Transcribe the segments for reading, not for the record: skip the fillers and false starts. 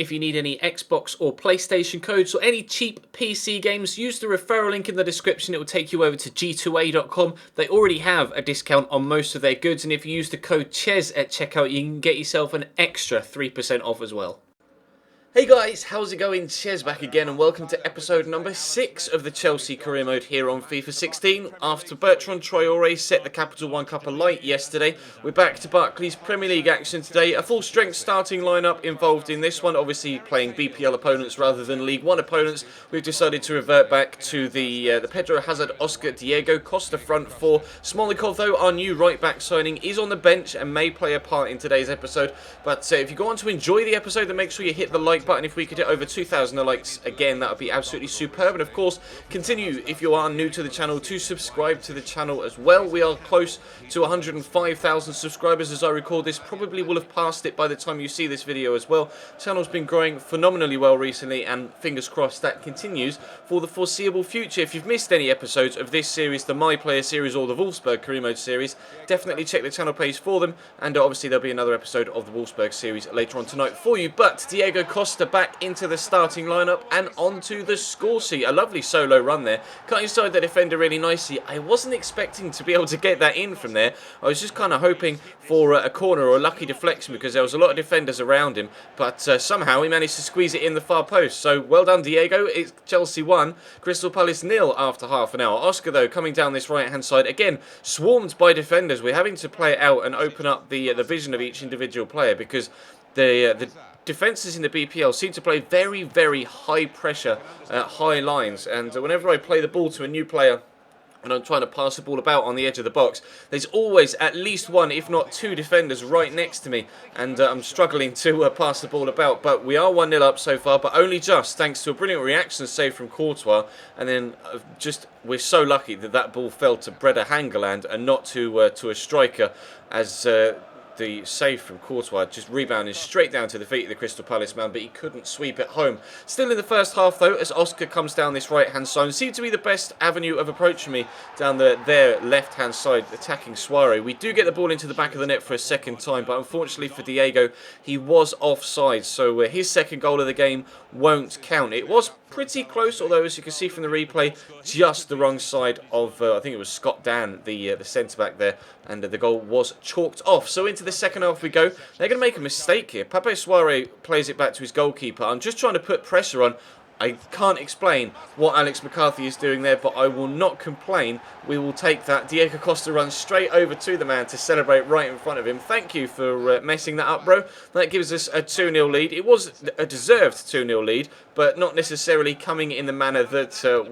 If you need any Xbox or PlayStation codes or any cheap PC games, use the referral link in the description. It will take you over to g2a.com. They already have a discount on most of their goods, and if you use the code CHES at checkout, you can get yourself an extra 3% off as well. Hey guys, how's it going? Chez back again, and welcome to episode number 6 of the Chelsea career mode here on FIFA 16. After Bertrand Traore set the Capital One Cup alight yesterday, we're back to Barclays Premier League action today. A full strength starting lineup involved in this one, obviously playing BPL opponents rather than League One opponents. We've decided to revert back to the Pedro Hazard, Oscar, Diego Costa front four. Smolikov, though, our new right back signing, is on the bench and may play a part in today's episode. But if you go on to enjoy the episode, then make sure you hit the like button. If we could hit over 2,000 likes again, that would be absolutely superb. And of course, continue, if you are new to the channel, to subscribe to the channel as well. We are close to 105,000 subscribers as I record this. Probably will have passed it by the time you see this video as well. Channel's been growing phenomenally well recently, and fingers crossed that continues for the foreseeable future. If you've missed any episodes of this series, the My Player series or the Wolfsburg career mode series, definitely check the channel page for them. And obviously there'll be another episode of the Wolfsburg series later on tonight for you. But Diego Costa back into the starting lineup and onto the score sheet. A lovely solo run there, cut inside the defender really nicely. I wasn't expecting to be able to get that in from there. I was just kind of hoping for a corner or a lucky deflection because there was a lot of defenders around him, but somehow he managed to squeeze it in the far post. So well done, Diego. It's Chelsea 1, Crystal Palace 0 after half an hour. Oscar, though, coming down this right hand side again, swarmed by defenders. We're having to play it out and open up the vision of each individual player because the defences in the BPL seem to play very, very high pressure, high lines, and whenever I play the ball to a new player and I'm trying to pass the ball about on the edge of the box, there's always at least one, if not two defenders right next to me, and I'm struggling to pass the ball about. But we are 1-0 up so far, but only just thanks to a brilliant reaction save from Courtois, and then we're so lucky that that ball fell to Breda Hangeland and not to a striker, as the save from Courtois just rebounded straight down to the feet of the Crystal Palace man, but he couldn't sweep it home. Still in the first half, though, as Oscar comes down this right-hand side, seemed to be the best avenue of approach for me down their left-hand side, attacking Suarez. We do get the ball into the back of the net for a second time, but unfortunately for Diego, he was offside, so his second goal of the game won't count. It was pretty close, although as you can see from the replay, just the wrong side of, I think it was Scott Dan, the centre-back there, and the goal was chalked off. So into the second half we go. They're going to make a mistake here. Pape Suarez plays it back to his goalkeeper. I'm just trying to put pressure on. I can't explain what Alex McCarthy is doing there, but I will not complain. We will take that. Diego Costa runs straight over to the man to celebrate right in front of him. Thank you for messing that up, bro. That gives us a 2-0 lead. It was a deserved 2-0 lead, but not necessarily coming in the manner that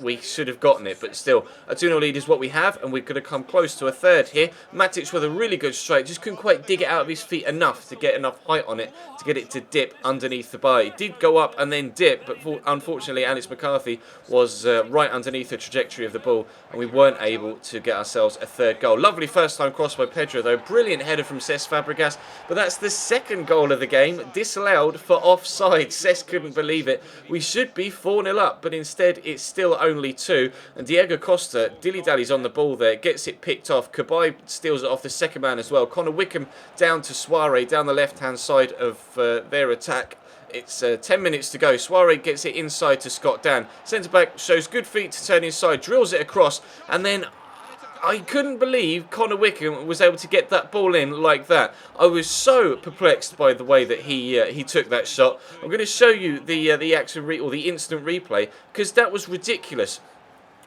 we should have gotten it. But still, a 2-0 lead is what we have, and we're going to come close to a third here. Matic with a really good strike. Just couldn't quite dig it out of his feet enough to get enough height on it to get it to dip underneath the bar. It did go up and then dip, but unfortunately Alex McCarthy was right underneath the trajectory of the ball, and we weren't able to get ourselves a third goal. Lovely first time cross by Pedro, though. Brilliant header from Cesc Fabregas, but that's the second goal of the game, disallowed for offside. Cesc couldn't believe it. We should be 4-0 up, but instead it's still only 2, and Diego Costa dilly-dallies on the ball there, gets it picked off. Cabaye steals it off the second man as well. Connor Wickham down to Suarez down the left-hand side of their attack. It's 10 minutes to go. Suarez gets it inside to Scott Dan. Centre-back shows good feet to turn inside, drills it across, and then I couldn't believe Connor Wickham was able to get that ball in like that. I was so perplexed by the way that he took that shot. I'm going to show you the action or the instant replay, because that was ridiculous.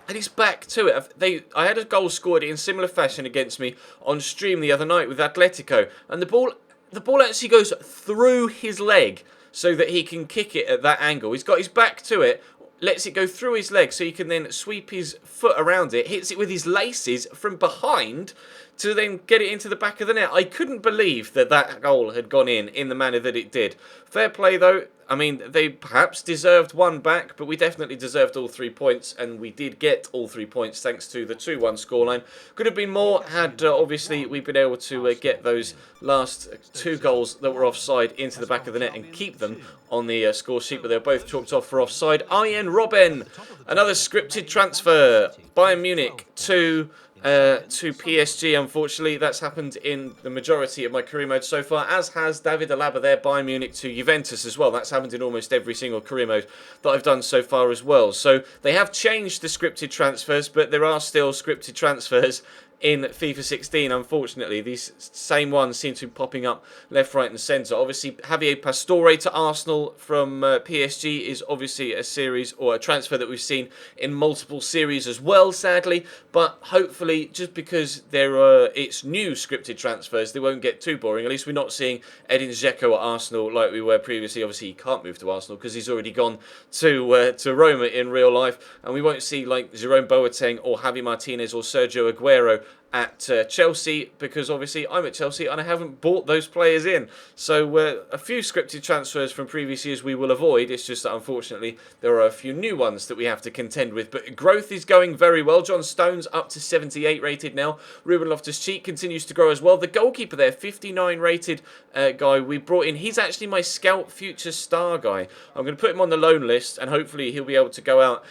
And he's back to it. I had a goal scored in similar fashion against me on stream the other night with Atletico, and the ball actually goes through his leg so that he can kick it at that angle. He's got his back to it, lets it go through his leg so he can then sweep his foot around it, hits it with his laces from behind to then get it into the back of the net. I couldn't believe that goal had gone in the manner that it did. Fair play, though. I mean, they perhaps deserved one back, but we definitely deserved all 3 points, and we did get all 3 points thanks to the 2-1 scoreline. Could have been more had, obviously, we've been able to get those last 2 goals that were offside into the back of the net and keep them on the score sheet, but they're both chalked off for offside. Arjen Robben, another scripted transfer. Bayern Munich 2, to PSG, unfortunately. That's happened in the majority of my career mode so far, as has David Alaba there, Bayern Munich to Juventus as well. That's happened in almost every single career mode that I've done so far as well. So they have changed the scripted transfers, but there are still scripted transfers in FIFA 16, unfortunately. These same ones seem to be popping up left, right and centre. Obviously, Javier Pastore to Arsenal from PSG is obviously a series or a transfer that we've seen in multiple series as well, sadly. But hopefully, just because it's new scripted transfers, they won't get too boring. At least we're not seeing Edin Dzeko at Arsenal like we were previously. Obviously, he can't move to Arsenal because he's already gone to Roma in real life. And we won't see like Jerome Boateng or Javi Martinez or Sergio Aguero at Chelsea, because obviously I'm at Chelsea and I haven't bought those players in. So a few scripted transfers from previous years we will avoid. It's just that unfortunately there are a few new ones that we have to contend with. But growth is going very well. John Stones up to 78 rated now. Ruben Loftus-Cheek continues to grow as well. The goalkeeper there, 59 rated guy we brought in. He's actually my Scout Future Star guy. I'm going to put him on the loan list and hopefully he'll be able to go out.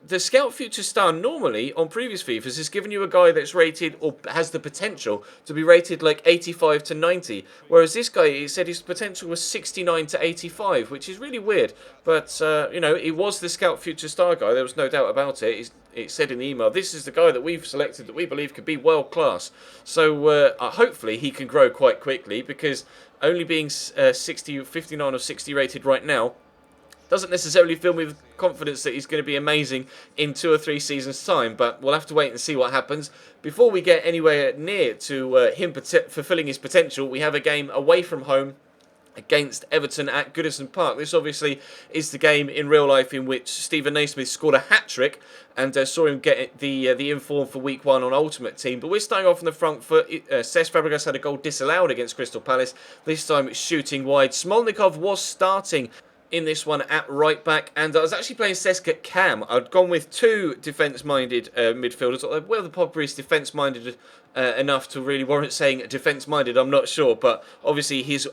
The Scout Future Star normally on previous FIFAs has given you a guy that's rated or has the potential to be rated like 85 to 90, whereas this guy, he said his potential was 69 to 85, which is really weird. But you know, it was the Scout Future Star guy. There was no doubt about it. It said in the email, this is the guy that we've selected that we believe could be world class. So hopefully he can grow quite quickly, because only being 59 or 60 rated right now doesn't necessarily fill me with confidence that he's going to be amazing in 2 or 3 seasons' time, but we'll have to wait and see what happens. Before we get anywhere near to him fulfilling his potential, we have a game away from home against Everton at Goodison Park. This obviously is the game in real life in which Stephen Naismith scored a hat-trick and saw him get the inform for week 1 on Ultimate Team. But we're starting off on the front foot. Cesc Fabregas had a goal disallowed against Crystal Palace. This time it's shooting wide. Smolnikov was starting in this one at right back, and I was actually playing Cesc at cam. I'd gone with 2 defence-minded midfielders. Whether Pogba is defence-minded enough to really warrant saying defence-minded, I'm not sure, but obviously he's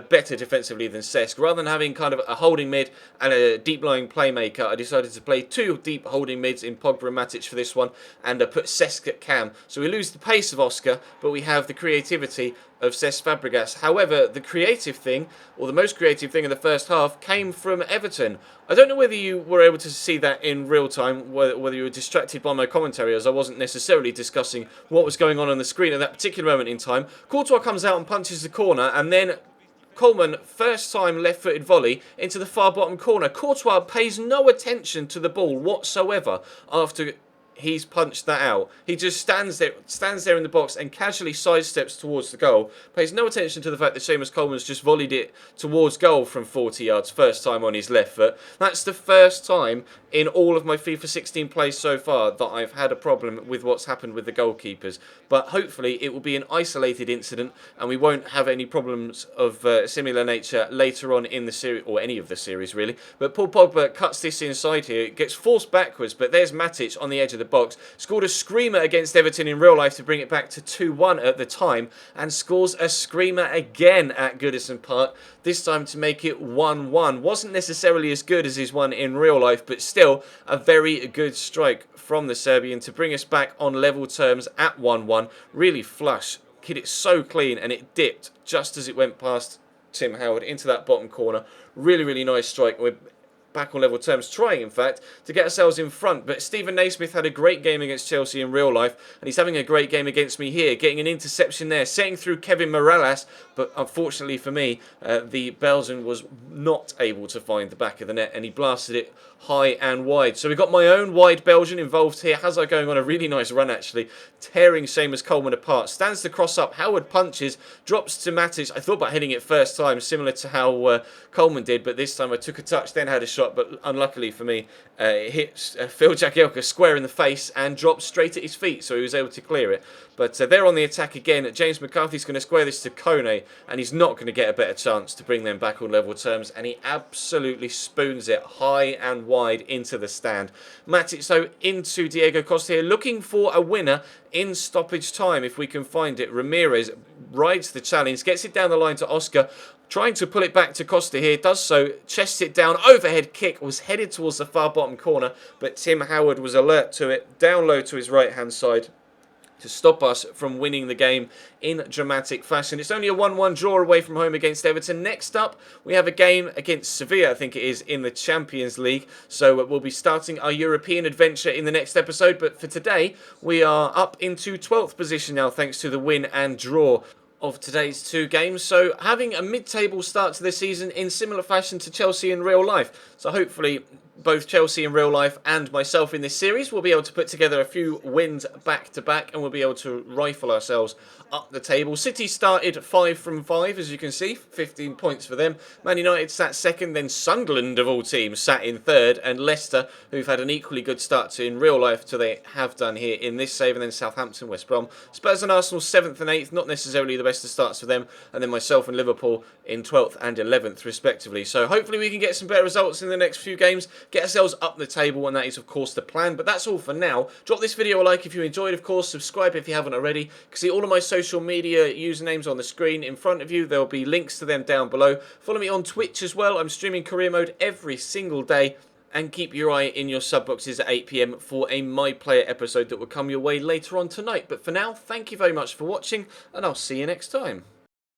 better defensively than Cesc. Rather than having kind of a holding mid and a deep-lying playmaker, I decided to play 2 deep holding mids in Pogba and Matic for this one, and put Cesc at cam. So we lose the pace of Oscar, but we have the creativity of Cesc Fabregas. However, the creative thing, or the most creative thing in the first half, came from Everton. I don't know whether you were able to see that in real time, whether you were distracted by my commentary, as I wasn't necessarily discussing what was going on the screen at that particular moment in time. Courtois comes out and punches the corner, and then Coleman, first time left-footed volley into the far bottom corner. Courtois pays no attention to the ball whatsoever after he's punched that out. He just stands there in the box and casually sidesteps towards the goal. Pays no attention to the fact that Seamus Coleman's just volleyed it towards goal from 40 yards, first time on his left foot. That's the first time in all of my FIFA 16 plays so far that I've had a problem with what's happened with the goalkeepers. But hopefully it will be an isolated incident and we won't have any problems of similar nature later on in the series, or any of the series really. But Paul Pogba cuts this inside here. It gets forced backwards, but there's Matic on the edge of the box. Scored a screamer against Everton in real life to bring it back to 2-1 at the time, and scores a screamer again at Goodison Park, this time to make it 1-1. Wasn't necessarily as good as his one in real life, but still a very good strike from the Serbian to bring us back on level terms at 1-1. Really flush. Hit it so clean, and it dipped just as it went past Tim Howard into that bottom corner. Really, really nice strike. We're back on level terms, trying in fact to get ourselves in front. But Stephen Naismith had a great game against Chelsea in real life, and he's having a great game against me here, getting an interception there, setting through Kevin Morales, but unfortunately for me, the Belgian was not able to find the back of the net, and he blasted it high and wide. So we've got my own wide Belgian involved here. Hazard going on a really nice run actually, tearing Seamus Coleman apart. Stands the cross up, Howard punches, drops to Matic. I thought about hitting it first time, similar to how Coleman did, but this time I took a touch, then had a shot, but unluckily for me, it hit Phil Jagielka square in the face and dropped straight at his feet, so he was able to clear it. But they're on the attack again. James McCarthy's going to square this to Kone, and he's not going to get a better chance to bring them back on level terms, and he absolutely spoons it high and wide into the stand. Matic, so into Diego Costa here, looking for a winner in stoppage time if we can find it. Ramirez rides the challenge, gets it down the line to Oscar, trying to pull it back to Costa here, does so, chests it down, overhead kick, was headed towards the far bottom corner, but Tim Howard was alert to it, down low to his right hand side. to stop us from winning the game in dramatic fashion. It's only a 1-1 draw away from home against Everton. Next up, we have a game against Sevilla, I think it is, in the Champions League. So we'll be starting our European adventure in the next episode. But for today, we are up into 12th position now, thanks to the win and draw of today's two games. So having a mid-table start to the season in similar fashion to Chelsea in real life. So hopefully both Chelsea in real life and myself in this series will be able to put together a few wins back to back, and we'll be able to rifle ourselves up the table. City started 5 from 5, as you can see, 15 points for them. Man United sat second, then Sunderland of all teams sat in third, and Leicester, who've had an equally good start to in real life to they have done here in this save, and then Southampton, West Brom. Spurs and Arsenal 7th and 8th, not necessarily the best of starts for them, and then myself and Liverpool in 12th and 11th respectively. So hopefully we can get some better results in the next few games, get ourselves up the table, and that is of course the plan. But that's all for now. Drop this video a like if you enjoyed, of course. Subscribe if you haven't already. You can see all of my social media usernames on the screen in front of you. There will be links to them down below. Follow me on Twitch as well. I'm streaming career mode every single day. And keep your eye in your sub boxes at 8 PM for a My Player episode that will come your way later on tonight. But for now, thank you very much for watching, and I'll see you next time.